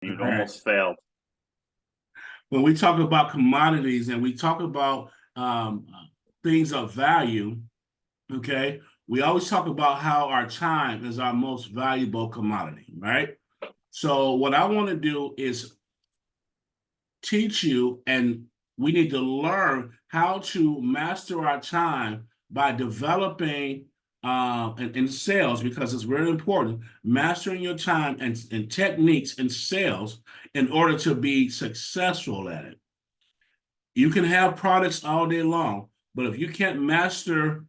You Right. almost failed. When we talk about commodities and we talk about things of value, okay, we always talk about how our time is our most valuable commodity, right? So, what I want to do is teach you, and we need to learn how to master our time by developing in sales, because it's very important, mastering your time and techniques in sales in order to be successful at it. You can have products all day long, but if you can't master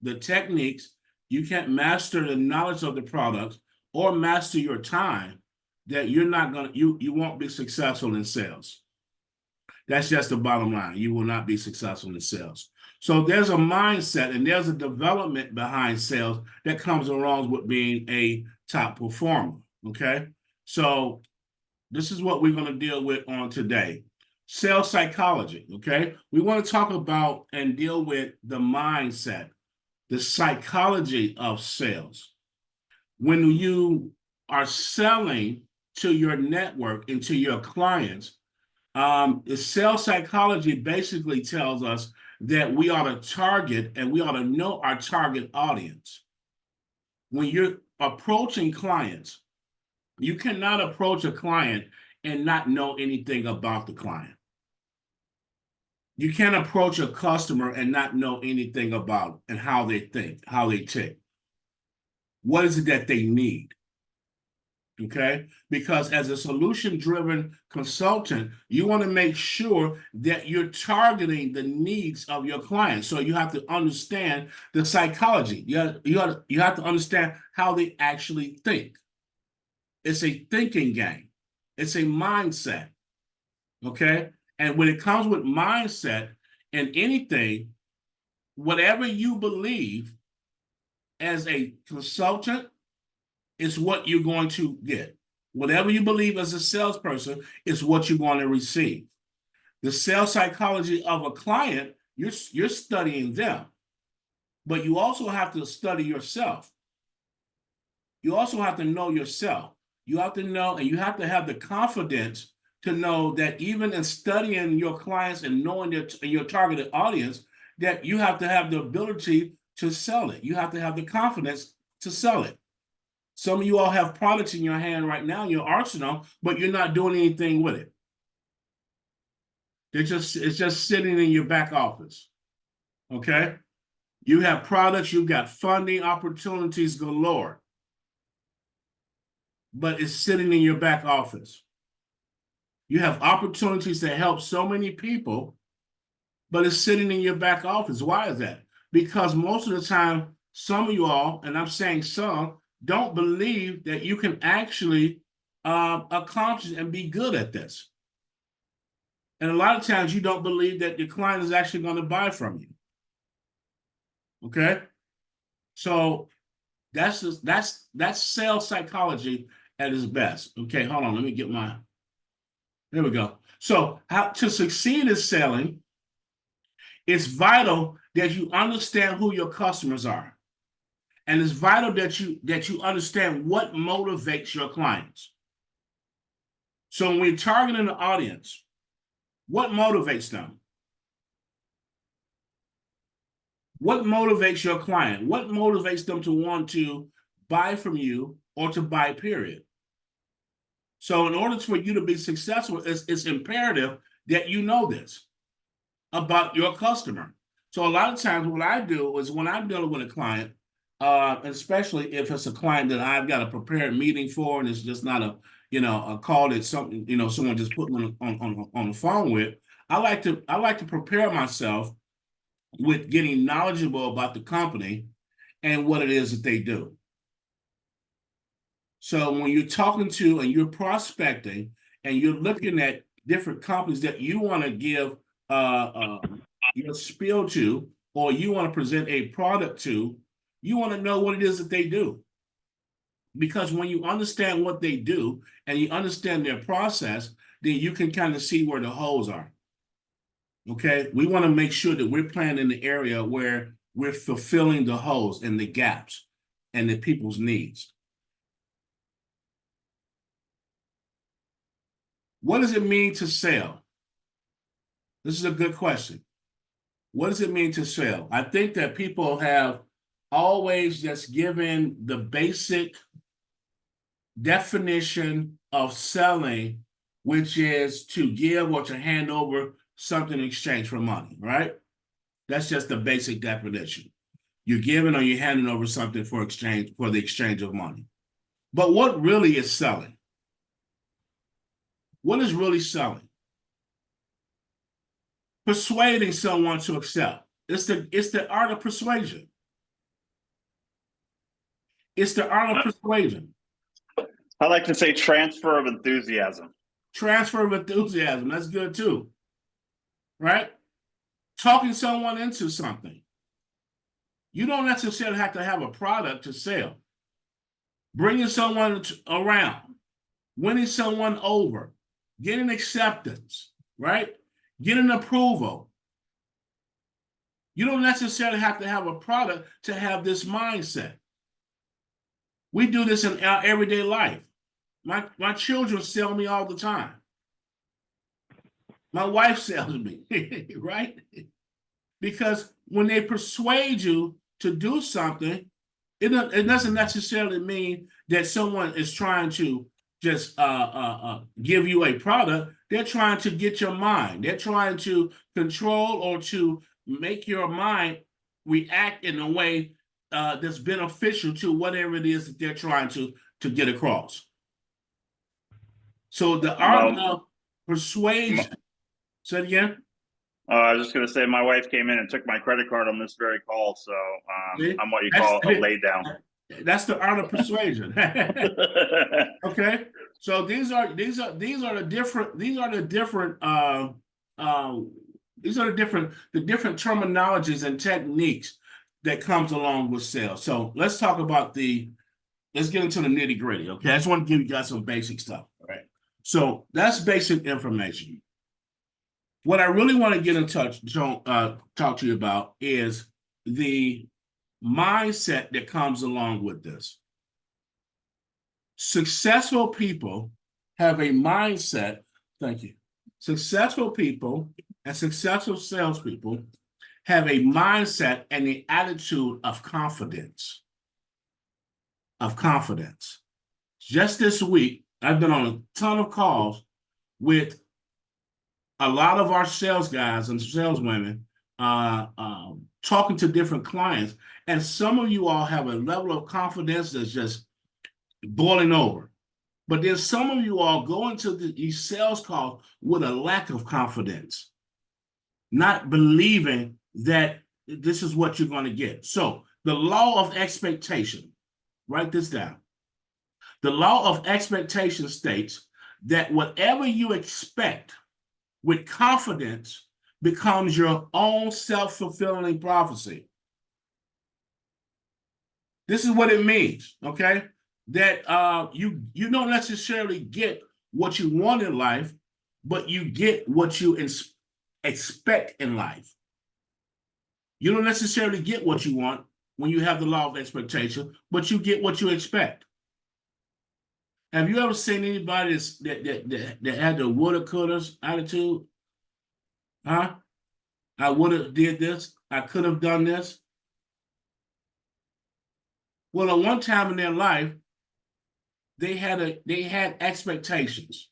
the techniques, you can't master the knowledge of the products or master your time, that you're not gonna you won't be successful in sales. That's just the bottom line. You will not be successful in sales. So there's a mindset and there's a development behind sales that comes along with being a top performer. Okay. So this is what we're going to deal with on today. Sales psychology. Okay. We want to talk about and deal with the mindset, the psychology of sales. When you are selling to your network and to your clients, the sales psychology basically tells us that we ought to target and we ought to know our target audience. When you're approaching clients, you cannot approach a client and not know anything about the client. You can't approach a customer and not know anything about and how they think, how they tick. What is it that they need? Okay, because as a solution driven consultant, you want to make sure that you're targeting the needs of your clients. So you have to understand the psychology. You have to understand how they actually think. It's a thinking game, it's a mindset. Okay, and when it comes with mindset and anything, whatever you believe as a consultant is what you're going to get. Whatever you believe as a salesperson is what you're going to receive. The sales psychology of a client, you're studying them, but you also have to study yourself. You also have to know yourself. You have to know, and you have to have the confidence to know that even in studying your clients and knowing your targeted audience, that you have to have the ability to sell it. You have to have the confidence to sell it. Some of you all have products in your hand right now in your arsenal, but you're not doing anything with it. It's just sitting in your back office. Okay? You have products, you've got funding opportunities galore, but it's sitting in your back office. You have opportunities to help so many people, but it's sitting in your back office. Why is that? Because most of the time, some of you all, and I'm saying some, don't believe that you can actually accomplish and be good at this. And a lot of times you don't believe that your client is actually going to buy from you. Okay? So that's sales psychology at its best. Okay, hold on. Let me get my. There we go. So how to succeed in selling, it's vital that you understand who your customers are. And it's vital that you understand what motivates your clients. So when we're targeting the audience, what motivates them? What motivates your client? What motivates them to want to buy from you or to buy, period? So in order for you to be successful, it's imperative that you know this about your customer. So a lot of times what I do is when I'm dealing with a client, especially if it's a client that I've got a prepared meeting for, and it's just not a call that something someone just put me on the phone with. I like to prepare myself with getting knowledgeable about the company and what it is that they do. So when you're talking to and you're prospecting and you're looking at different companies that you want to give your spiel to, or you want to present a product to, you want to know what it is that they do. Because when you understand what they do and you understand their process, then you can kind of see where the holes are. Okay, we want to make sure that we're playing in the area where we're fulfilling the holes and the gaps and the people's needs. What does it mean to sell? This is a good question. What does it mean to sell? I think that people have always just given the basic definition of selling, which is to give or to hand over something in exchange for money, right? That's just the basic definition. You're giving or you're handing over something for the exchange of money. But what really is selling? What is really selling? Persuading someone to accept. It's the art of persuasion. It's the art of persuasion. I like to say transfer of enthusiasm. Transfer of enthusiasm. That's good too. Right? Talking someone into something. You don't necessarily have to have a product to sell. Bringing someone around, winning someone over, getting acceptance, right? Getting approval. You don't necessarily have to have a product to have this mindset. We do this in our everyday life. My children sell me all the time. My wife sells me, right? Because when they persuade you to do something, it doesn't necessarily mean that someone is trying to just give you a product. They're trying to get your mind. They're trying to control or to make your mind react in a way that's beneficial to whatever it is that they're trying to get across. So the art of persuasion. Say it again. I was just going to say, my wife came in and took my credit card on this very call, so I'm what you call a lay down. That's the art of persuasion. Okay, so these are the different terminologies and techniques that comes along with sales. So let's talk about let's get into the nitty gritty. Okay, I just want to give you guys some basic stuff. All right, so that's basic information. What I really want to get in touch, talk to you about is the mindset that comes along with this. Successful people have a mindset. Thank you. Successful people and successful salespeople have a mindset and the attitude of confidence. Of confidence. Just this week, I've been on a ton of calls with a lot of our sales guys and saleswomen talking to different clients, and some of you all have a level of confidence that's just boiling over. But then some of you all go into these sales calls with a lack of confidence, not believing that this is what you're going to get. So the law of expectation, write this down. The law of expectation states that whatever you expect with confidence becomes your own self-fulfilling prophecy. This is what it means, okay? That you don't necessarily get what you want in life, but you get what you expect in life. You don't necessarily get what you want when you have the law of expectation, but you get what you expect. Have you ever seen anybody that had the woulda, coulda attitude? Huh? I would have did this. I could have done this. Well, at one time in their life, they had expectations.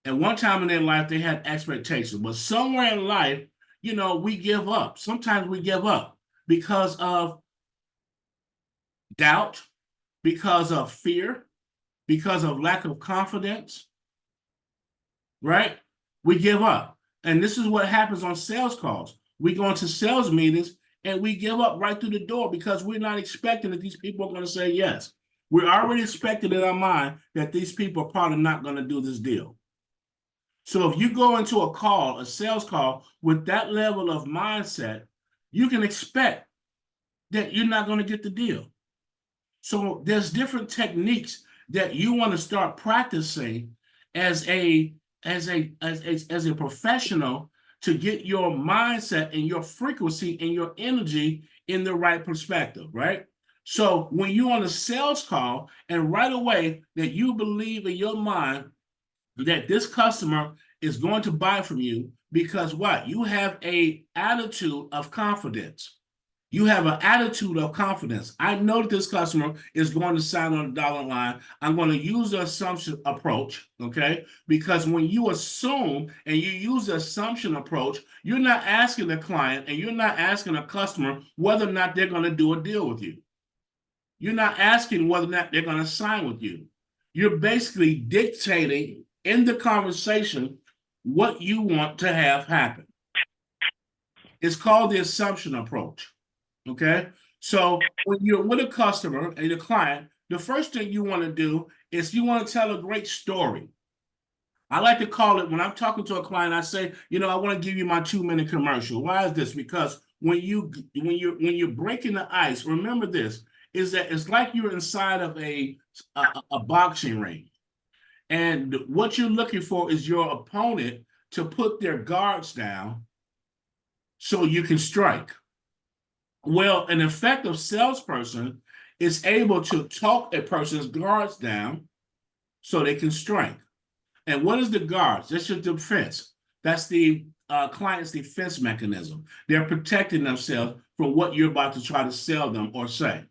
At one time in their life, they had expectations. But somewhere in life, we give up. Sometimes we give up because of doubt, because of fear, because of lack of confidence, right? We give up. And this is what happens on sales calls. We go into sales meetings and we give up right through the door because we're not expecting that these people are going to say yes. We're already expecting in our mind that these people are probably not going to do this deal. So if you go into a sales call with that level of mindset, you can expect that you're not going to get the deal. So there's different techniques that you want to start practicing as a professional to get your mindset and your frequency and your energy in the right perspective, right? So when you're on a sales call and right away that you believe in your mind that this customer is going to buy from you because what? You have a attitude of confidence. You have an attitude of confidence. I know that this customer is going to sign on the dollar line. I'm going to use the assumption approach, okay? Because when you assume and you use the assumption approach, you're not asking the client and you're not asking a customer whether or not they're going to do a deal with you. You're not asking whether or not they're going to sign with you. You're basically dictating in the conversation what you want to have happen. It's called the assumption approach. Okay. So when you're with a customer and a client, the first thing you want to do is you want to tell a great story. I like to call it when I'm talking to a client, I say, I want to give you my 2-minute commercial. Why is this? Because when you're breaking the ice, remember this, is that it's like you're inside of a boxing ring. And what you're looking for is your opponent to put their guards down so you can strike. Well, an effective salesperson is able to talk a person's guards down so they can strike. And what is the guards? That's your defense. That's the client's defense mechanism. They're protecting themselves from what you're about to try to sell them or say.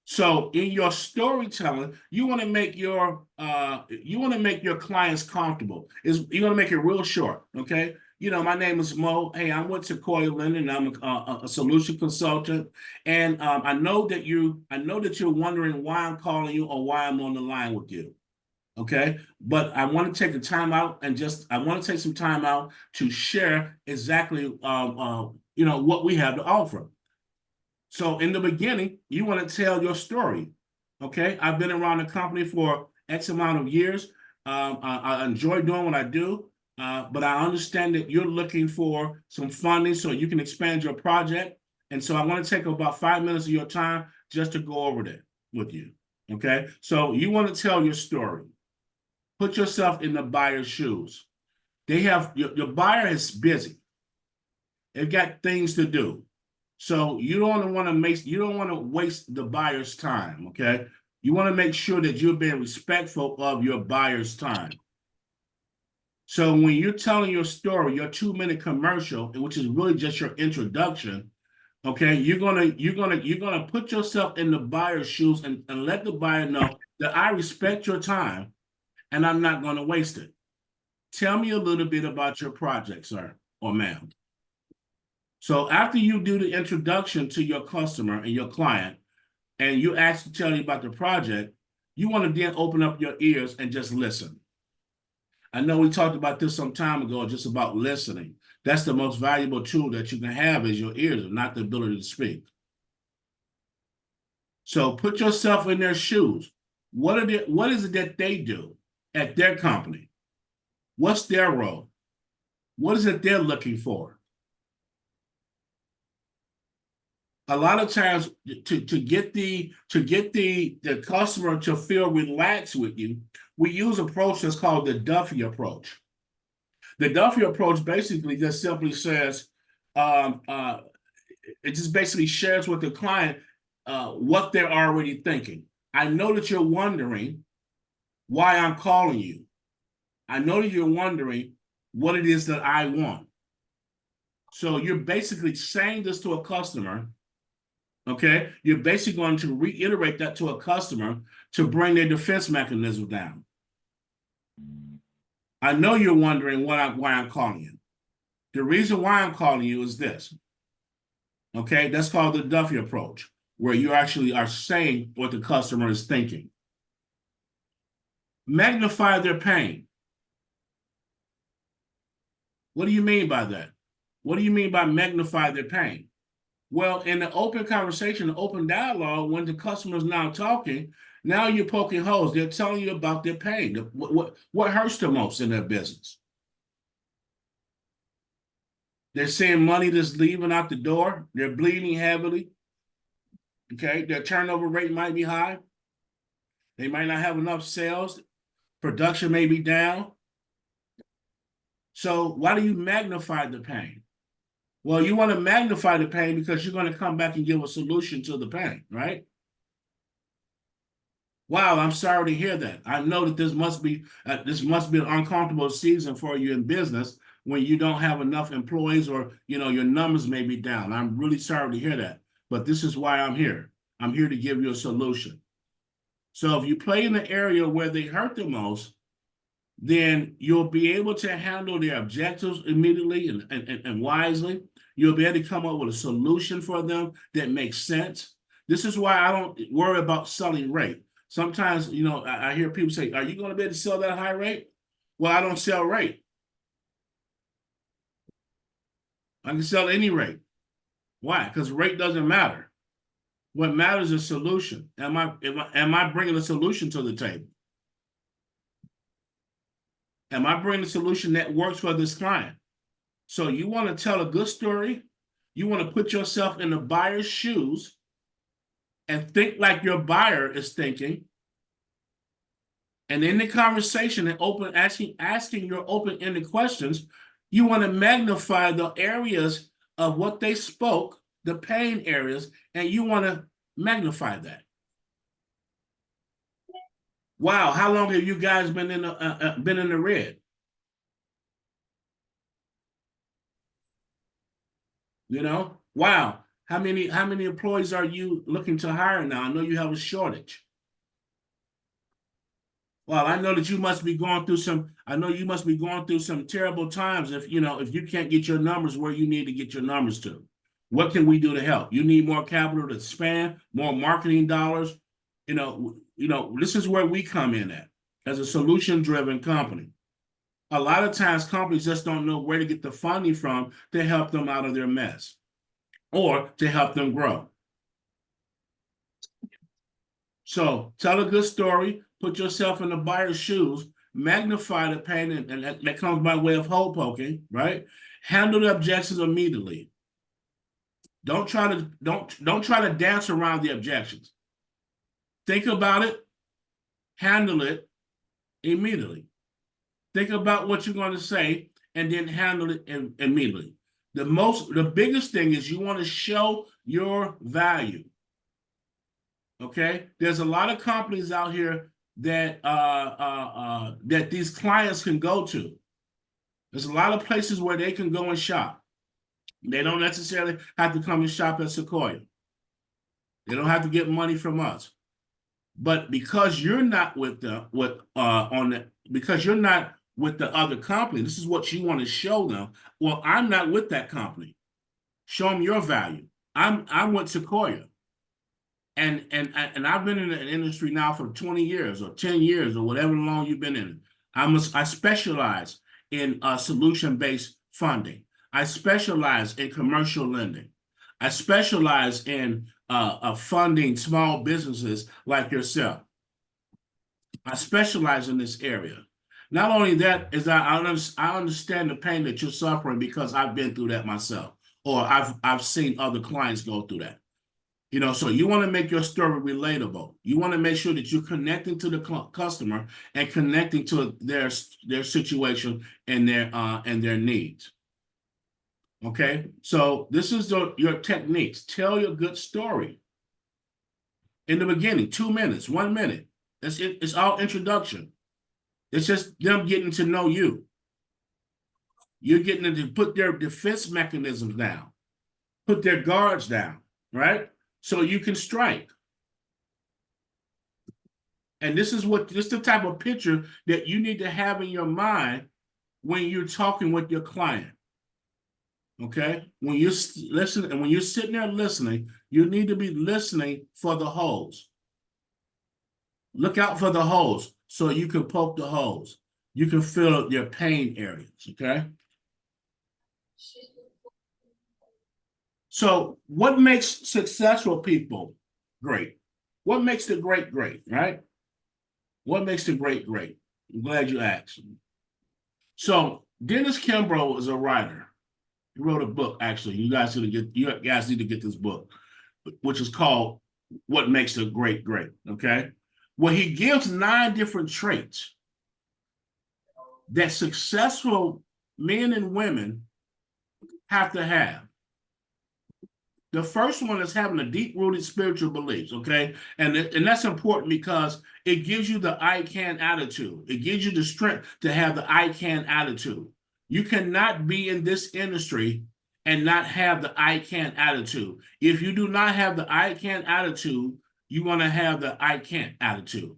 So in your storytelling, you want to make your clients comfortable. You want to make it real short, okay? My name is Mo. Hey, I'm with Sequoia Linden. I'm a solution consultant, and I know that you're wondering why I'm calling you or why I'm on the line with you. Okay, but I want to take the time out and I want to take some time out to share exactly what we have to offer. So in the beginning, you want to tell your story. Okay, I've been around the company for X amount of years. I enjoy doing what I do, but I understand that you're looking for some funding so you can expand your project. And so I want to take about 5 minutes of your time just to go over that with you. Okay, so you want to tell your story. Put yourself in the buyer's shoes. Your buyer is busy. They've got things to do. So you don't want to waste the buyer's time, okay? You want to make sure that you're being respectful of your buyer's time. So when you're telling your story, your 2-minute commercial, which is really just your introduction, okay, you're gonna put yourself in the buyer's shoes and let the buyer know that I respect your time and I'm not going to waste it. Tell me a little bit about your project, sir or ma'am. So after you do the introduction to your customer and your client, and you ask to tell you about the project, you want to then open up your ears and just listen. I know we talked about this some time ago, just about listening. That's the most valuable tool that you can have is your ears, not the ability to speak. So put yourself in their shoes. What is it that they do at their company? What's their role? What is it they're looking for? A lot of times to get the customer to feel relaxed with you, we use an approach that's called the Duffy approach. The Duffy approach basically just simply says, it just basically shares with the client what they're already thinking. I know that you're wondering why I'm calling you. I know that you're wondering what it is that I want. So you're basically saying this to a customer. Okay, you're basically going to reiterate that to a customer to bring their defense mechanism down. I know you're wondering why I'm calling you. The reason why I'm calling you is this. Okay, that's called the Duffy approach, where you actually are saying what the customer is thinking. Magnify their pain. What do you mean by that? What do you mean by magnify their pain? Well, in the open conversation, the open dialogue, when the customer is now talking, now you're poking holes. They're telling you about their pain. What hurts the most in their business? They're seeing money that's leaving out the door. They're bleeding heavily. Okay, their turnover rate might be high. They might not have enough sales. Production may be down. So why do you magnify the pain? Well, you want to magnify the pain because you're going to come back and give a solution to the pain, right? Wow, I'm sorry to hear that. I know that this must be an uncomfortable season for you in business when you don't have enough employees, or your numbers may be down. I'm really sorry to hear that, but this is why I'm here. I'm here to give you a solution. So if you play in the area where they hurt the most, then you'll be able to handle their objectives immediately and wisely. You'll be able to come up with a solution for them that makes sense. This is why I don't worry about selling rate. Sometimes, I hear people say, are you going to be able to sell that high rate? Well, I don't sell rate. I can sell any rate. Why? Because rate doesn't matter. What matters is solution. Am I bringing a solution to the table? Am I bringing a solution that works for this client? So you want to tell a good story. You want to put yourself in the buyer's shoes and think like your buyer is thinking. And in the conversation and asking your open-ended questions, you want to magnify the areas of what they spoke, the pain areas, and you want to magnify that. Wow, how long have you guys been in the red? Wow. How many employees are you looking to hire now? I know you have a shortage. Well, I know that you must be going through some terrible times if you can't get your numbers where you need to get your numbers to. What can we do to help? You need more capital to spend, more marketing dollars. This is where we come in at as a solution-driven company. A lot of times companies just don't know where to get the funding from to help them out of their mess or to help them grow. So tell a good story, put yourself in the buyer's shoes, magnify the pain, and that comes by way of hole poking, right? Handle the objections immediately. Don't try to dance around the objections. Think about it, handle it immediately. Think about what you're going to say and then handle it immediately. The biggest thing is you want to show your value. Okay, there's a lot of companies out here that that these clients can go to. There's a lot of places where they can go and shop. They don't necessarily have to come and shop at Sequoia. They don't have to get money from us. But because you're not with the because you're not with the other company, this is what you want to show them. Well, I'm not with that company. Show them your value. I'm with Sequoia. And I've been in the industry now for 20 years or 10 years or whatever long you've been in it. I specialize in solution-based funding. I specialize in commercial lending. I specialize in funding small businesses like yourself. I specialize in this area. Not only that, is I understand the pain that you're suffering because I've been through that myself, or I've seen other clients go through that. So you want to make your story relatable. You want to make sure that you're connecting to the customer and connecting to their situation and their needs. Okay, so this is your techniques. Tell your good story. In the beginning, 2 minutes, 1 minute. That's it. It's all introduction. It's just them getting to know you. You're getting them to put their defense mechanisms down, put their guards down, right? So you can strike. And this is the type of picture that you need to have in your mind when you're talking with your client. Okay? When you're listening, and when you're sitting there listening, you need to be listening for the holes. Look out for the holes so you can poke the holes. You can feel your pain areas, okay? So what makes successful people great? What makes the great great, right? What makes the great great? I'm glad you asked. So Dennis Kimbro is a writer. He wrote a book, actually. You guys need to get this book, which is called What Makes a Great Great, okay? Well, he gives 9 different traits that successful men and women have to have. The first one is having a deep-rooted spiritual beliefs, okay? And that's important because it gives you the I can attitude. It gives you the strength to have the I can attitude. You cannot be in this industry and not have the I can attitude. If you do not have the I can attitude, you're going to have the I can't attitude.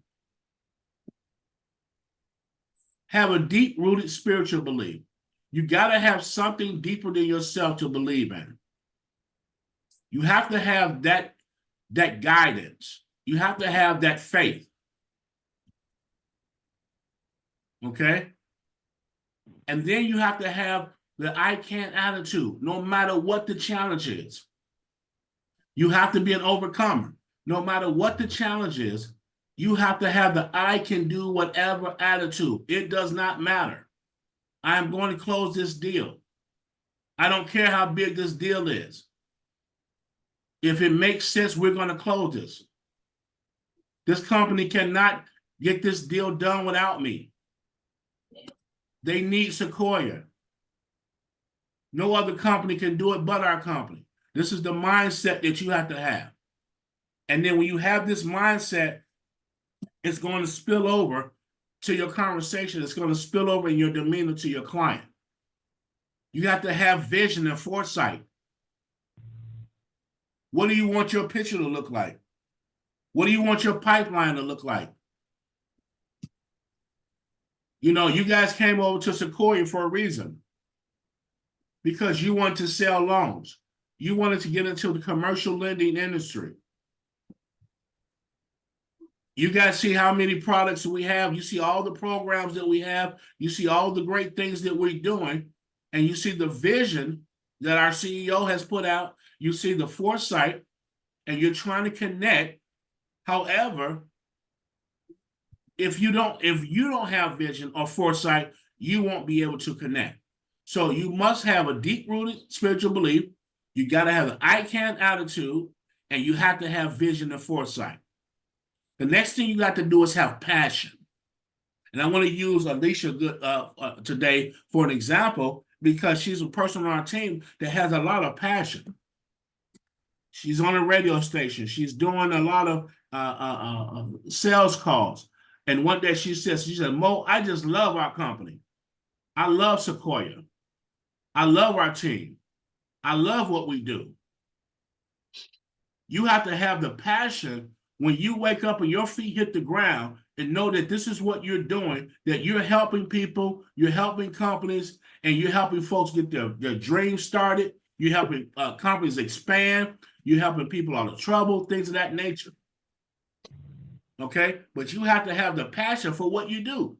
Have a deep-rooted spiritual belief. You got to have something deeper than yourself to believe in. You have to have that guidance. You have to have that faith. Okay? And then you have to have the I can attitude, no matter what the challenge is. You have to be an overcomer. No matter what the challenge is, you have to have the I can do whatever attitude. It does not matter. I am going to close this deal. I don't care how big this deal is. If it makes sense, we're going to close this. This company cannot get this deal done without me. They need Sequoia. No other company can do it but our company. This is the mindset that you have to have. And then when you have this mindset, it's going to spill over to your conversation. It's going to spill over in your demeanor to your client. You have to have vision and foresight. What do you want your picture to look like? What do you want your pipeline to look like? You know, you guys came over to Sequoia for a reason. Because you want to sell loans. You wanted to get into the commercial lending industry. You guys see how many products we have. You see all the programs that we have. You see all the great things that we're doing. And you see the vision that our CEO has put out. You see the foresight, and you're trying to connect. However, if you don't have vision or foresight, you won't be able to connect. So you must have a deep-rooted spiritual belief. You got to have an I can attitude, and you have to have vision and foresight. The next thing you got to do is have passion. And I want to use Alicia today for an example because she's a person on our team that has a lot of passion. She's on a radio station. She's doing a lot of sales calls. And one day she said, Mo, I just love our company. I love Sequoia. I love our team. I love what we do. You have to have the passion when you wake up and your feet hit the ground and know that this is what you're doing, that you're helping people, you're helping companies, and you're helping folks get their dreams started. You're helping companies expand. You're helping people out of trouble, things of that nature. Okay? But you have to have the passion for what you do.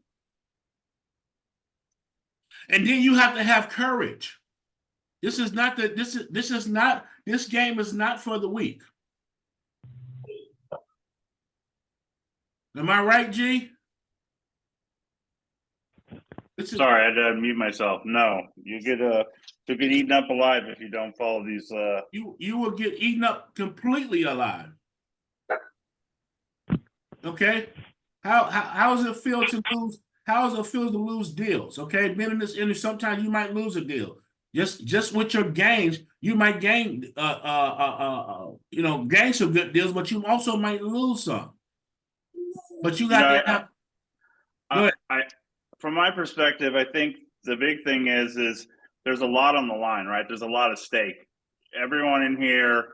And then you have to have courage. This game is not for the weak. Am I right, G? Sorry, I had to mute myself. No, you get eaten up alive if you don't follow these. You will get eaten up completely alive. Okay, how does it feel to lose? How does it feel to lose deals? Okay, being in this industry, sometimes you might lose a deal. Just with your gains, you might gain gain some good deals, but you also might lose some. But you got to have. From my perspective, I think the big thing is there's a lot on the line, right? There's a lot at stake. Everyone in here,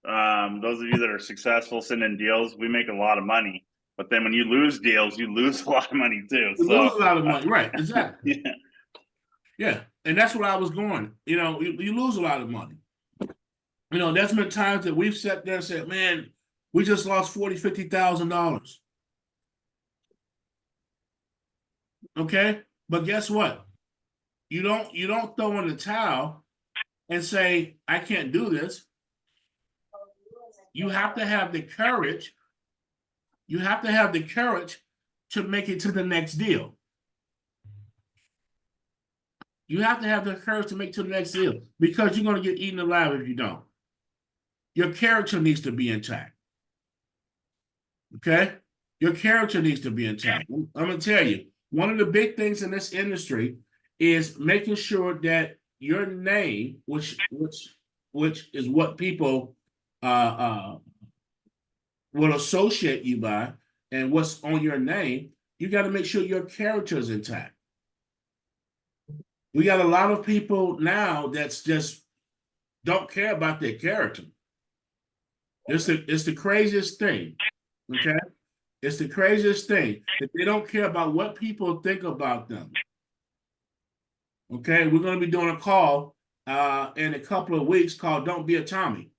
those of you that are successful sitting in deals, we make a lot of money. But then when you lose deals, you lose a lot of money too. You lose a lot of money, right? Exactly. Yeah, and that's where I was going. You know, you lose a lot of money. You know, there's been times that we've sat there and said, man, we just lost $40,000, $50,000. Okay, but guess what? You don't throw in the towel and say, I can't do this. You have to have the courage. You have to have the courage to make it to the next deal. You have to have the courage to make it to the next deal because you're going to get eaten alive if you don't. Your character needs to be intact. Okay? Your character needs to be intact. I'm going to tell you, one of the big things in this industry is making sure that your name, which which is what people will associate you by, and what's on your name, you got to make sure your character is intact. We got a lot of people now that's just don't care about their character. It's the craziest thing. Okay. It's the craziest thing that they don't care about what people think about them. Okay, we're going to be doing a call in a couple of weeks called "Don't Be a Tommy."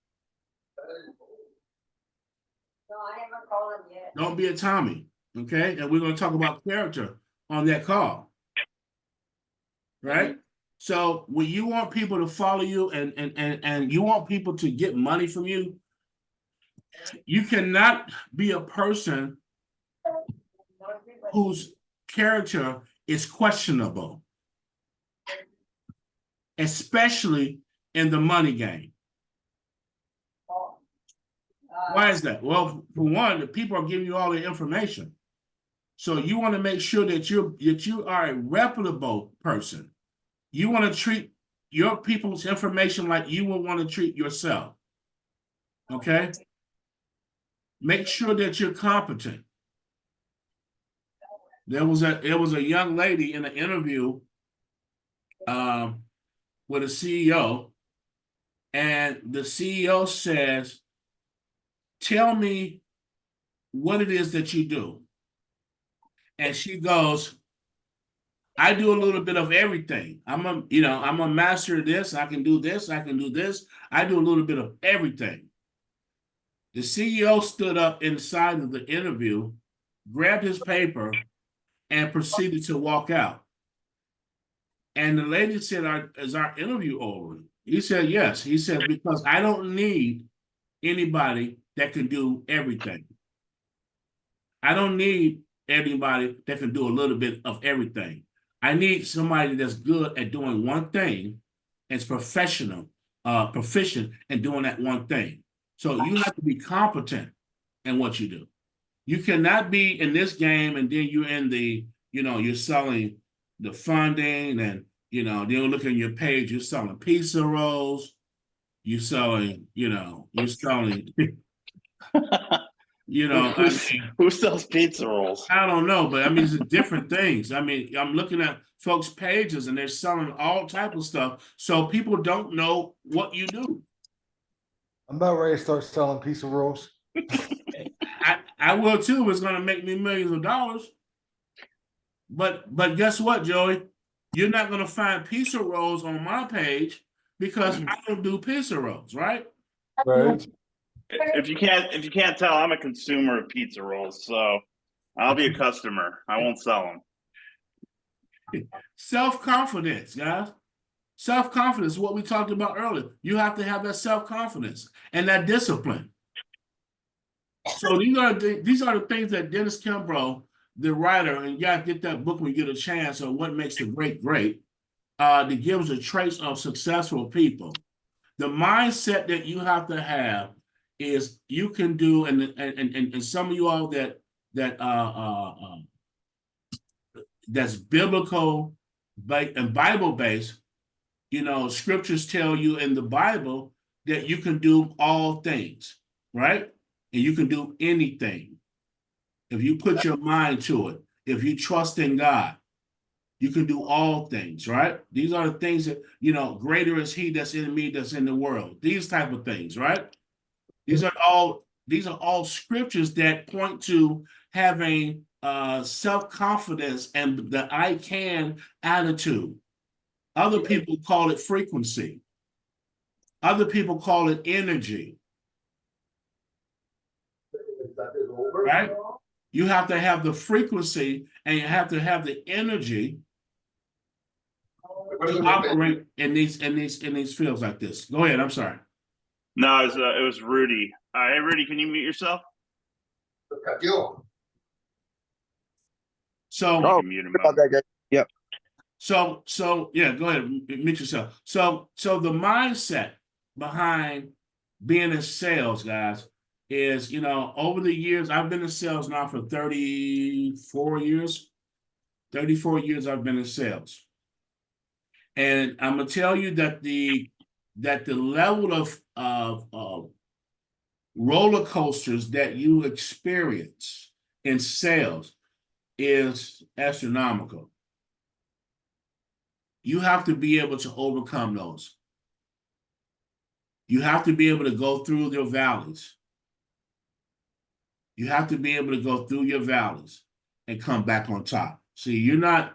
No, I haven't called him yet. Don't be a Tommy. Okay, and we're going to talk about character on that call. Right. So when you want people to follow you and you want people to get money from you, you cannot be a person whose character is questionable, especially in the money game. Why is that? Well, for one, the people are giving you all the information. So you want to make sure that you are a reputable person. You want to treat your people's information like you would want to treat yourself. Okay? Make sure that you're competent. There was a young lady in an interview with a CEO, and the CEO says, "Tell me what it is that you do." And she goes, "I do a little bit of everything. I'm a master of this. I can do this. I can do this. I do a little bit of everything." The CEO stood up inside of the interview, grabbed his paper, and proceeded to walk out. And the lady said, "Is our interview over?" He said, "Yes." He said, "Because I don't need anybody that can do everything. I don't need anybody that can do a little bit of everything. I need somebody that's good at doing one thing and is proficient in doing that one thing." So you have to be competent in what you do. You cannot be in this game and then you're in you're selling the funding, and then look at your page, you're selling pizza rolls, you're selling, you're selling, Who sells pizza rolls? I don't know, but I mean, it's different things. I mean, I'm looking at folks' pages and they're selling all type of stuff. So people don't know what you do. I'm about ready to start selling pizza rolls. I will too. It's going to make me millions of dollars. But guess what, Joey? You're not going to find pizza rolls on my page because I don't do pizza rolls, right? Right. If you can't tell, I'm a consumer of pizza rolls, so I'll be a customer. I won't sell them. Self-confidence, guys. Self-confidence is what we talked about earlier. You have to have that self-confidence and that discipline. So these are the things that Dennis Kimbro, the writer, and you got to get that book when you get a chance on what makes the great great, that gives a trace of successful people. The mindset that you have to have is you can do, and some of you all that's biblical and Bible based, scriptures tell you in the Bible that you can do all things, right? And you can do anything. If you put your mind to it, if you trust in God, you can do all things, right? These are the things that, greater is he that's in me, that's in the world. These type of things, right? These are all scriptures that point to having self-confidence and the I can attitude. Other people call it frequency. Other people call it energy. Right? You have to have the frequency and you have to have the energy to operate in these fields like this. Go ahead. I'm sorry. No, it was Rudy. Hey, Rudy, can you mute yourself? So, Oh, mute him about that guy. Yep. So yeah, go ahead, mute yourself. So the mindset behind being in sales, guys, is, over the years, I've been in sales now for 34 years. 34 years I've been in sales. And I'm going to tell you that the that the level of roller coasters that you experience in sales is astronomical. You have to be able to overcome those. You have to be able to go through your valleys. You have to be able to go through your valleys and come back on top. I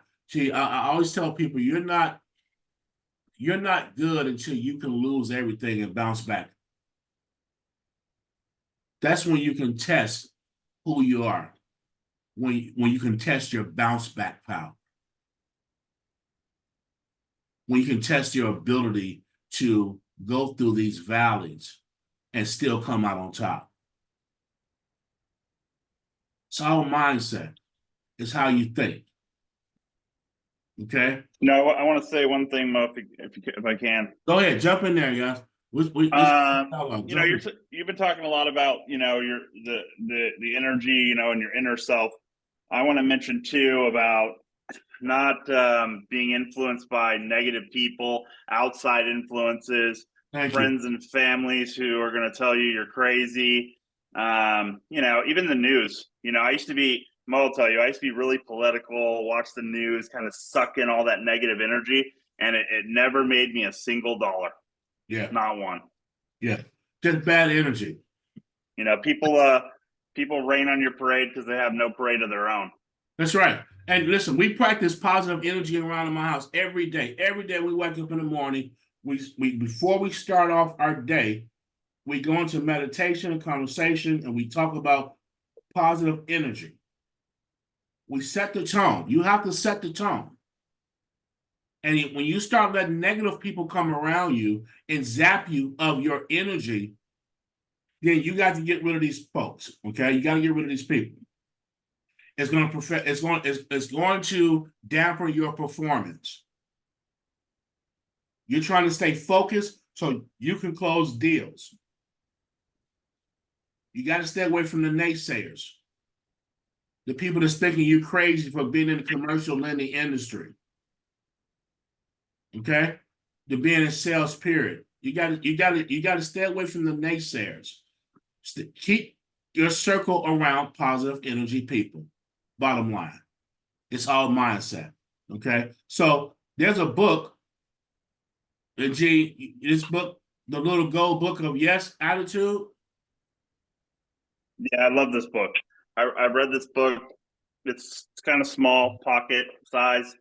always tell people you're not good until you can lose everything and bounce back. That's when you can test who you are. When you can test your bounce back power. When you can test your ability to go through these valleys and still come out on top. It's all mindset. It's how you think. Okay? No, I want to say one thing, Mo, if I can. Go ahead, jump in there, guys. You've been talking a lot about, your the energy, and your inner self. I want to mention too about not being influenced by negative people, outside influences, friends and families who are going to tell you you're crazy. Even the news. I used to be, Mo will tell you, I used to be really political, watch the news, kind of suck in all that negative energy, and it never made me a single dollar. Yeah. Not one. Yeah. Just bad energy. People rain on your parade because they have no parade of their own. That's right. And listen, we practice positive energy around in my house every day. Every day we wake up in the morning, we before we start off our day, we go into meditation and conversation, and we talk about positive energy. We set the tone. You have to set the tone. And when you start letting negative people come around you and zap you of your energy, then you got to get rid of these folks. Okay, you got to get rid of these people. It's going to dampen your performance. You're trying to stay focused so you can close deals. You got to stay away from the naysayers, the people that's thinking you're crazy for being in the commercial lending industry. Okay, to being in sales, period. You got to stay away from the naysayers. Keep your circle around positive energy people. Bottom line, it's all mindset. Okay, so there's a book, this book, the little gold book of Yes Attitude. Yeah, I love this book. I read this book. It's kind of small, pocket size,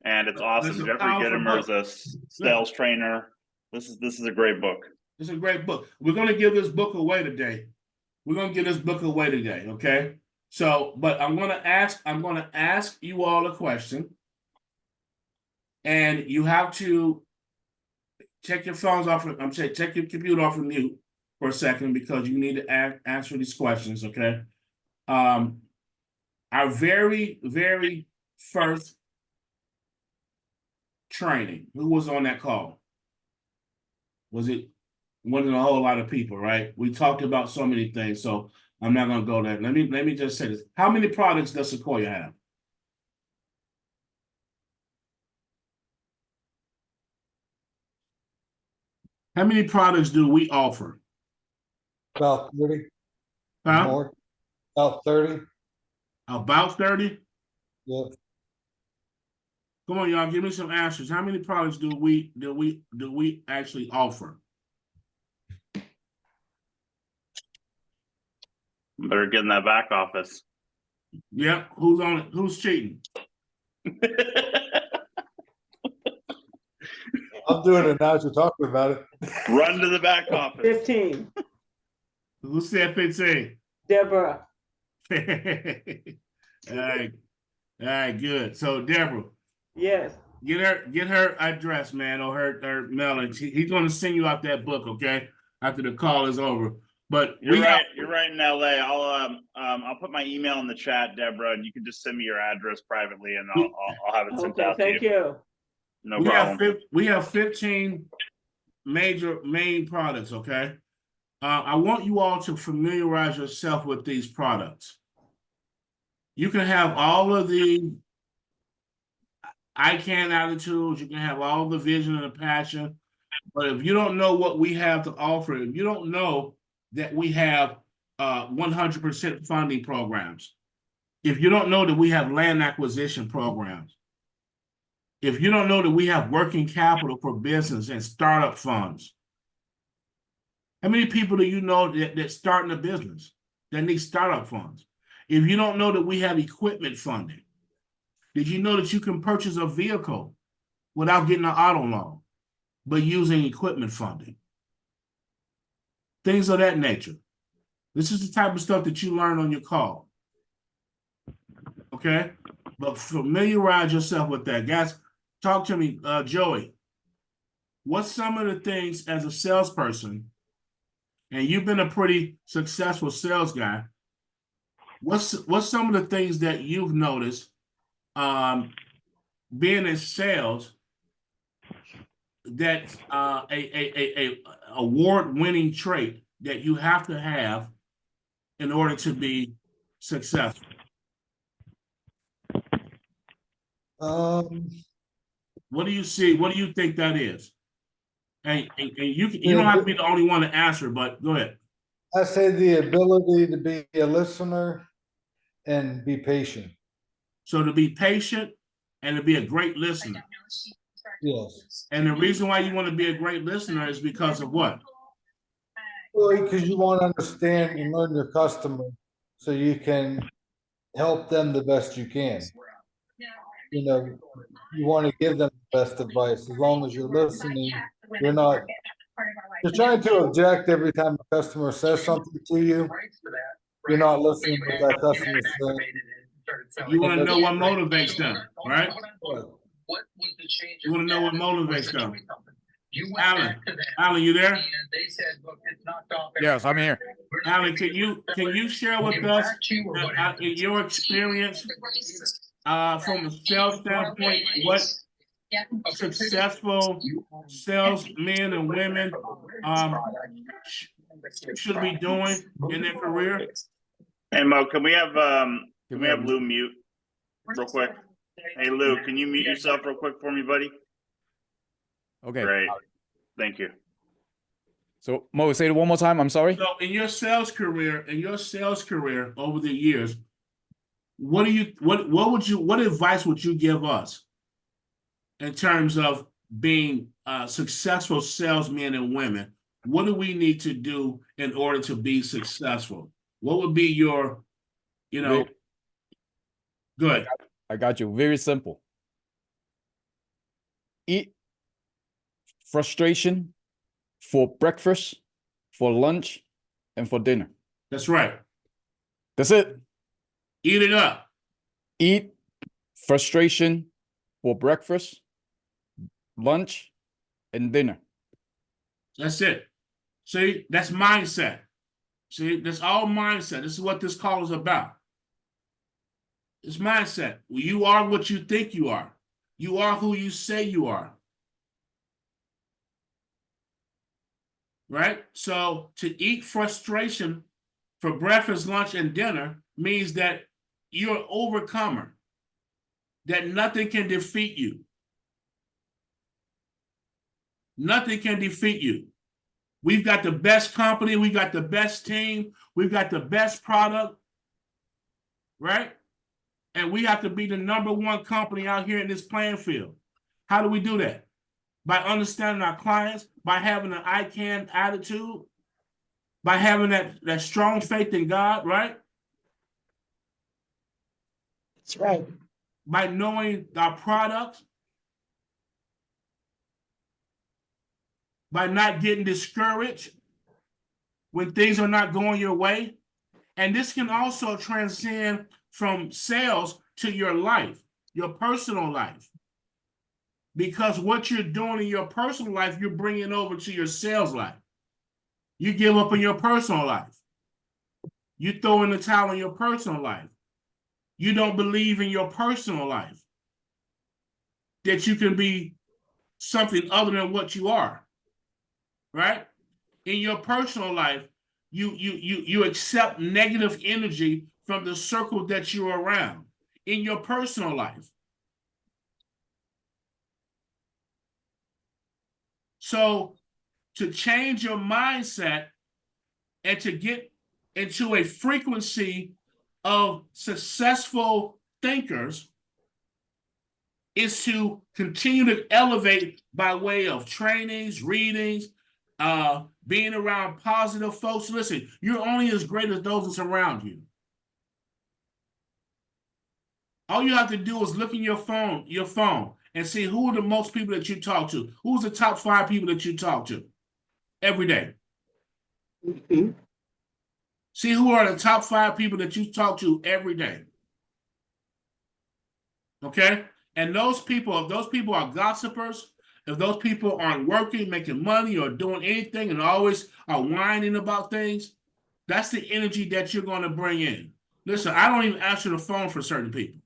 and it's awesome. Jeffrey Gitomer is a sales trainer. This is a great book. It's a great book. We're going to give this book away today. Okay. So, but I'm going to ask you all a question, and you have to check your phones off. Check your computer off of mute for a second, because you need to answer these questions. Okay. Our very, very first training. Who was on that call? Wasn't a whole lot of people, right? We talked about so many things, so I'm not going to go there. Let me just say this. How many products does Sequoia have? How many products do we offer? About 30. Huh? More. About 30. About 30? Yeah. Come on, y'all, give me some answers. How many products do we actually offer? Better get in that back office. Yeah, who's on it? Who's cheating? I'm doing it now as you're talking about it. Run to the back office. 15. Who said 15? Deborah. All right, good. So Deborah, Yes. get her address, man, or her mail, and he's going to send you out that book, okay? After the call is over. But You're right in LA. I'll put my email in the chat, Deborah, and you can just send me your address privately, and I'll have it sent Okay, out to you. thank you. No problem. We have 15 main products, okay? I want you all to familiarize yourself with these products. You can have all of the I can attitudes, you can have all the vision and the passion, But if you don't know what we have to offer, if you don't know that we have 100% funding programs, if you don't know that we have land acquisition programs, if you don't know that we have working capital for business and startup funds, how many people do you know that starting a business that need startup funds? If you don't know that we have equipment funding, did you know that you can purchase a vehicle without getting an auto loan, but using equipment funding? Things of that nature. This is the type of stuff that you learn on your call. Okay? But familiarize yourself with that. Guys, talk to me, Joey. What's some of the things as a salesperson, and you've been a pretty successful sales guy, what's some of the things that you've noticed being in sales that's a award-winning trait that you have to have in order to be successful? What do you see? What do you think that is? And you don't have to be the only one to answer, but go ahead. I say the ability to be a listener and be patient. So to be patient and to be a great listener. Yes. And the reason why you want to be a great listener is because of what? Well, because you want to understand and learn your customer so you can help them the best you can. You know, you want to give them the best advice. As long as you're listening, you're not, you're trying to object every time a customer says something to you. You're not listening to what that customer says. You want to know what motivates them, right? What was the change? You want to know what motivates them. Alan, Alan, Alan, you there? and they said, look, it's knocked off. Yes, I'm here. Alan, can you share with us in your experience from a sales standpoint what successful salesmen and women should be doing in their career? Hey Mo, can we have Lou mute real quick? Hey Lou, can you mute yourself real quick for me, buddy? Okay. Great. Thank you. So Mo, say it one more time. I'm sorry. So in your sales career over the years, what advice would you give us in terms of being successful salesmen and women? What do we need to do in order to be successful? What would be your, good. I got you. Very simple. Eat frustration for breakfast, for lunch, and for dinner. That's right. That's it. Eat it up. Eat frustration for breakfast, lunch, and dinner. That's it. See, that's mindset. See, that's all mindset. This is what this call is about. It's mindset. You are what you think you are. You are who you say you are. Right? So to eat frustration for breakfast, lunch, and dinner means that you're an overcomer, that nothing can defeat you. Nothing can defeat you. We've got the best company. We got the best team. We've got the best product, right? And we have to be the #1 company out here in this playing field. How do we do that? By understanding our clients, by having an I can attitude, by having that strong faith in God, right? That's right. By knowing our products, by not getting discouraged when things are not going your way. And this can also transcend from sales to your life, your personal life. Because what you're doing in your personal life, you're bringing over to your sales life. You give up in your personal life. You throw in the towel in your personal life. You don't believe in your personal life that you can be something other than what you are. Right? In your personal life, you accept negative energy from the circle that you're around. In your personal life. So to change your mindset and to get into a frequency of successful thinkers is to continue to elevate by way of trainings, readings, being around positive folks. Listen, you're only as great as those that surround you. All you have to do is look in your phone, and see who are the most people that you talk to. Who's the top 5 people that you talk to every day? See who are the top 5 people that you talk to every day. Okay? And those people, if those people are gossipers, if those people aren't working, making money, or doing anything and always are whining about things, that's the energy that you're going to bring in. Listen, I don't even answer the phone for certain people.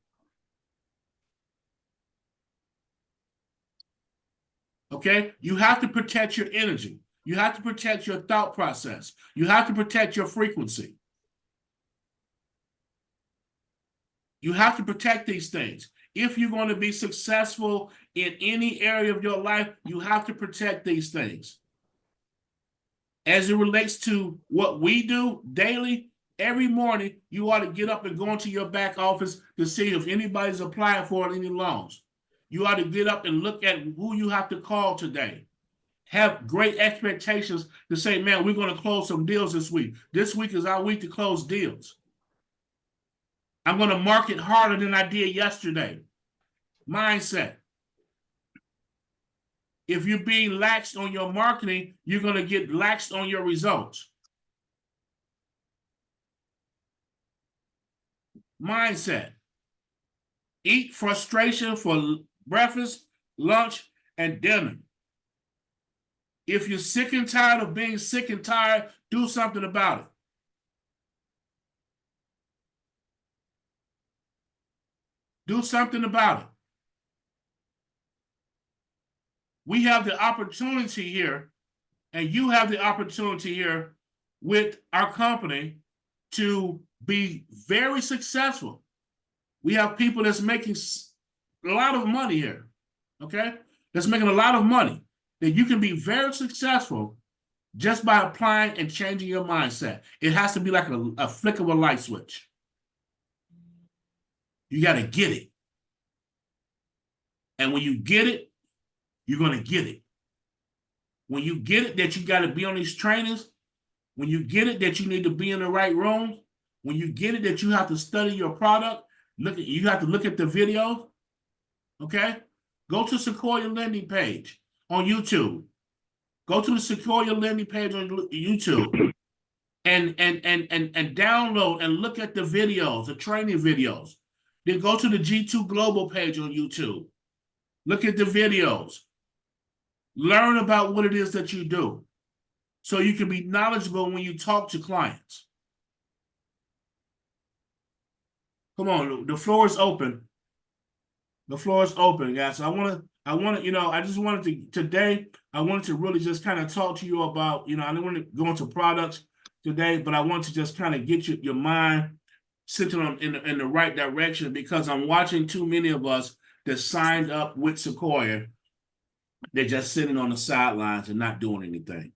Okay? You have to protect your energy. You have to protect your thought process. You have to protect your frequency. You have to protect these things. If you're going to be successful in any area of your life, you have to protect these things. As it relates to what we do daily, every morning, you ought to get up and go into your back office to see if anybody's applying for any loans. You ought to get up and look at who you have to call today. Have great expectations to say, man, we're going to close some deals this week. This week is our week to close deals. I'm going to market harder than I did yesterday. Mindset. If you're being laxed on your marketing, you're going to get laxed on your results. Mindset. Eat frustration for breakfast, lunch, and dinner. If you're sick and tired of being sick and tired, do something about it. Do something about it. We have the opportunity here, and you have the opportunity here with our company to be very successful. We have people that's making a lot of money here, okay? That's making a lot of money. That you can be very successful just by applying and changing your mindset. It has to be like a flick of a light switch. You got to get it. And when you get it, you're going to get it. When you get it that you got to be on these trainings, when you get it that you need to be in the right room, when you get it that you have to study your product, you have to look at the video, okay? Go to Sequoia Lending page on YouTube. Go to the Sequoia Lending page on YouTube and download and look at the videos, the training videos. Then go to the G2 Global page on YouTube. Look at the videos. Learn about what it is that you do so you can be knowledgeable when you talk to clients. Come on, the floor is open. The floor is open, guys. I just wanted to, today, I wanted to really just kind of talk to you about, I didn't want to go into products today, but I want to just kind of get your mind sitting in the right direction, because I'm watching too many of us that signed up with Sequoia. They're just sitting on the sidelines and not doing anything.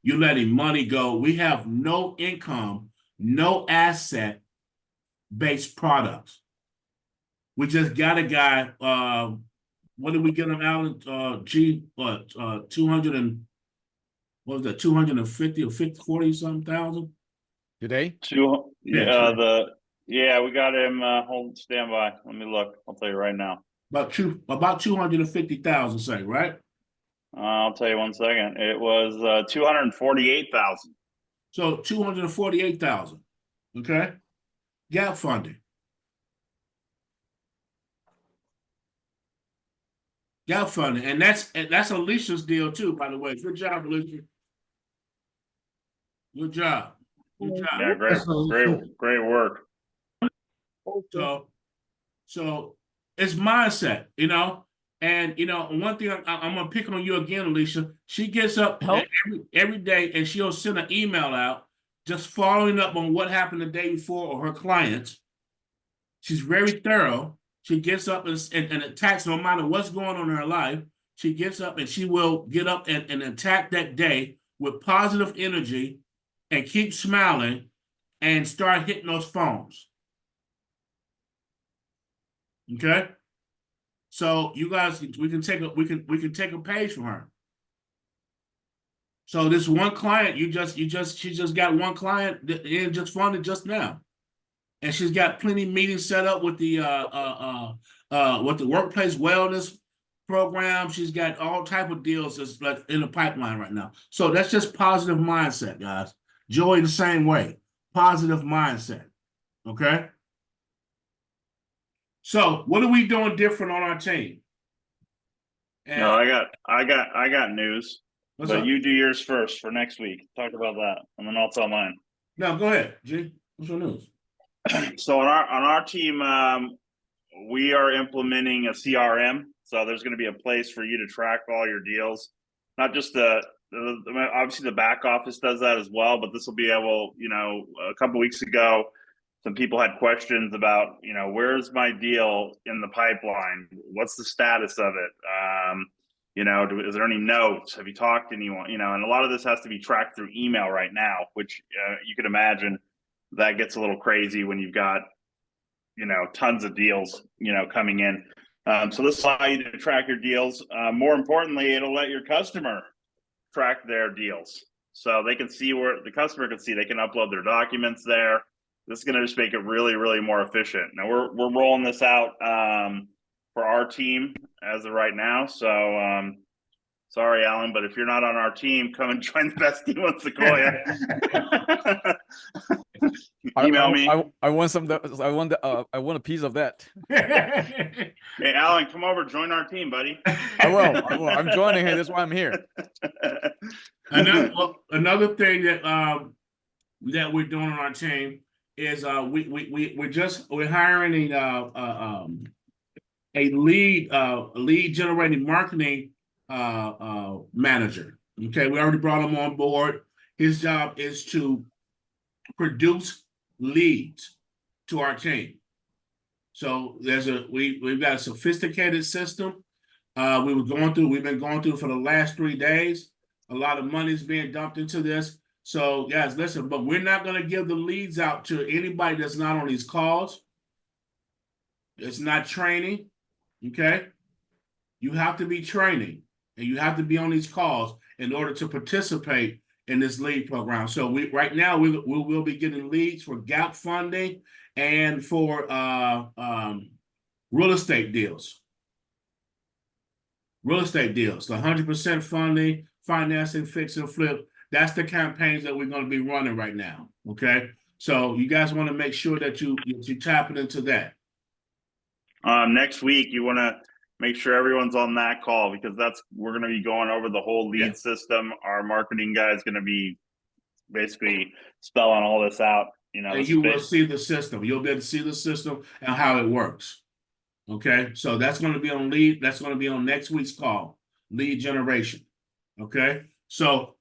You're letting money go. We have no income, no asset-based products. We just got a guy, what did we get him, Alan? 200 and, what was that, 250 or 40 something thousand? Today? We got him, stand by. Let me look. I'll tell you right now. About 250,000, say, right? I'll tell you 1 second. It was 248,000. So 248,000. Okay. Gap funding. Gap funding. And that's Alicia's deal too, by the way. Good job, Alicia. Good job. Good job. Yeah, great work. So it's mindset, and one thing I'm gonna pick on you again, Alicia. She gets up every day and she'll send an email out just following up on what happened the day before or her clients. She's very thorough. She gets up and attacks no matter what's going on in her life. She gets up and she will get up and attack that day with positive energy and keep smiling and start hitting those phones. Okay? So you guys, we can take a page from her. So this one client, she just got one client in just funded just now. And she's got plenty of meetings set up with the workplace wellness program. She's got all type of deals that's like in the pipeline right now. So that's just positive mindset, guys. Joy the same way. Positive mindset. Okay. So what are we doing different on our team? And No, I got news. what's But up? you do yours first for next week. Talk about that, and then I'll tell mine. No, go ahead, G. What's your news? So on our team, we are implementing a CRM. So there's going to be a place for you to track all your deals. Not just obviously the back office does that as well, but this will be able. A couple weeks ago, some people had questions about, where's my deal in the pipeline? What's the status of it? Is there any notes? Have you talked to anyone? And a lot of this has to be tracked through email right now, which you could imagine that gets a little crazy when you've got, tons of deals, coming in. So this will allow you to track your deals. More importantly, it'll let your customer track their deals. So they can see where the customer can see, they can upload their documents there. This is going to just make it really, really more efficient. Now we're rolling this out for our team as of right now. So sorry, Alan, but if you're not on our team, come and join the best team on Sequoia. Email me. I want some. I want a piece of that. Hey, Alan, come over, join our team, buddy. I will. I'm joining. Hey, that's why I'm here. Another thing that we're doing on our team is we're hiring a lead generating marketing manager. Okay, we already brought him on board. His job is to produce leads to our team. So we've got a sophisticated system. We've been going through for the last 3 days. A lot of money is being dumped into this. So guys, listen, but we're not going to give the leads out to anybody that's not on these calls. It's not training. Okay. You have to be training and you have to be on these calls in order to participate in this lead program. So right now we will be getting leads for gap funding and for real estate deals. Real estate deals, the 100% funding, financing, fix and flip. That's the campaigns that we're going to be running right now. Okay. So you guys want to make sure that you're tapping into that. Next week, you want to make sure everyone's on that call because we're going to be going over the whole lead system. Our marketing guy is going to be basically spelling all this out. And you will see the system. You'll be able to see the system and how it works. Okay. So that's going to be on lead. That's going to be on next week's call, lead generation. Okay. So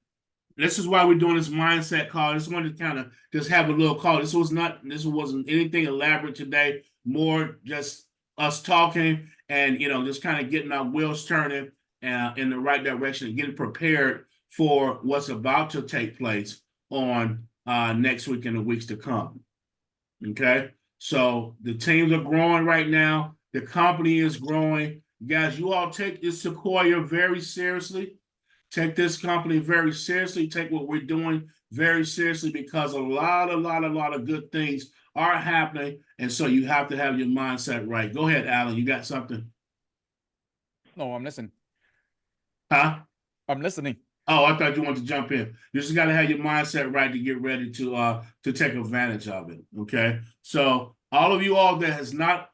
this is why we're doing this mindset call. I just wanted to kind of just have a little call. This wasn't anything elaborate today. More just us talking and, just kind of getting our wheels turning in the right direction and getting prepared for what's about to take place on next week and the weeks to come. Okay. So the teams are growing right now. The company is growing. Guys, you all take this Sequoia very seriously. Take this company very seriously. Take what we're doing very seriously because a lot of good things are happening. And so you have to have your mindset right. Go ahead, Alan. You got something? No, I'm listening. Huh? I'm listening. Oh, I thought you wanted to jump in. You just got to have your mindset right to get ready to take advantage of it. Okay. So all of you all that is not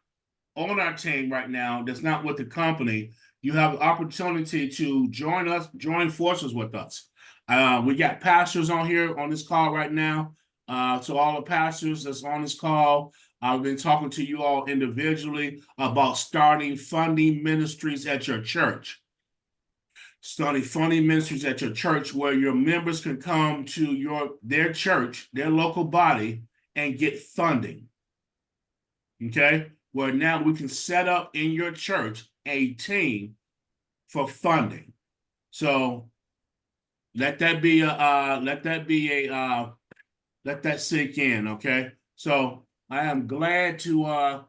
on our team right now, that's not with the company, you have the opportunity to join forces with us. We got pastors on here on this call right now. So all the pastors that's on this call, I've been talking to you all individually about starting funding ministries at your church. Starting funding ministries at your church where your members can come to their church, their local body, and get funding. Okay? where now we can set up in your church a team for funding. So let that sink in, okay? So I am glad to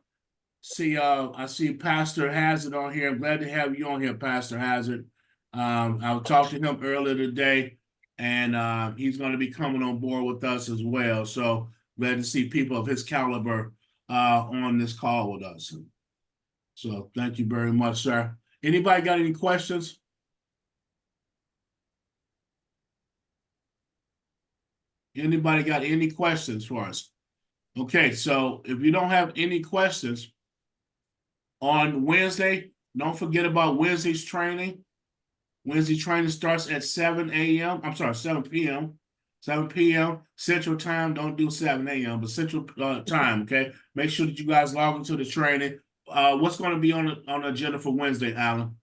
see I see Pastor Hazard on here. I'm glad to have you on here, Pastor Hazard. I talked to him earlier today, and he's going to be coming on board with us as well. So glad to see people of his caliber on this call with us. So thank you very much, sir. Anybody got any questions? Anybody got any questions for us? Okay, so if you don't have any questions, on Wednesday, don't forget about Wednesday's training. Wednesday training starts at 7 a.m. I'm sorry, 7 p.m. 7 p.m. Central Time. Don't do 7 a.m., but Central Time, okay? Make sure that you guys log into the training. What's going to be on the agenda for Wednesday, Alan?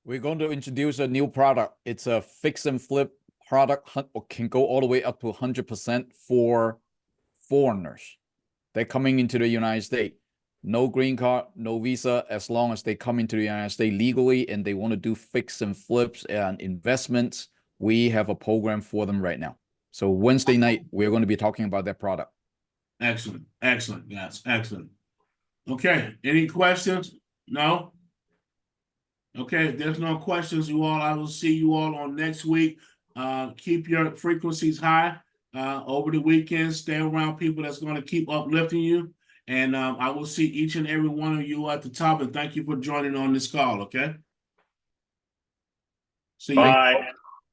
We're going to introduce a new product. It's a fix and flip product, can go all the way up to 100% for foreigners. They're coming into the United States. No green card, no visa, as long as they come into the United States legally and they want to do fix and flips and investments. We have a program for them right now. So Wednesday night, we're going to be talking about that product. Excellent, excellent, yes, excellent. Okay, any questions? No? Okay, if there's no questions, you all, I will see you all on next week. Keep your frequencies high over the weekend. Stay around people that's going to keep uplifting you. And I will see each and every one of you at the top. And thank you for joining on this call, okay? See you. Bye.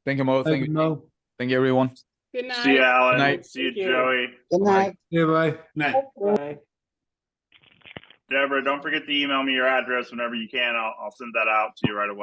Thank you, Mo. Thank you. Mo. Thank you, everyone. Good night. See you, Alan. Good night. See you, Thank you. Joey. Good night. Yeah, bye. Night. Bye. Deborah, don't forget to email me your address whenever you can. I'll send that out to you right away.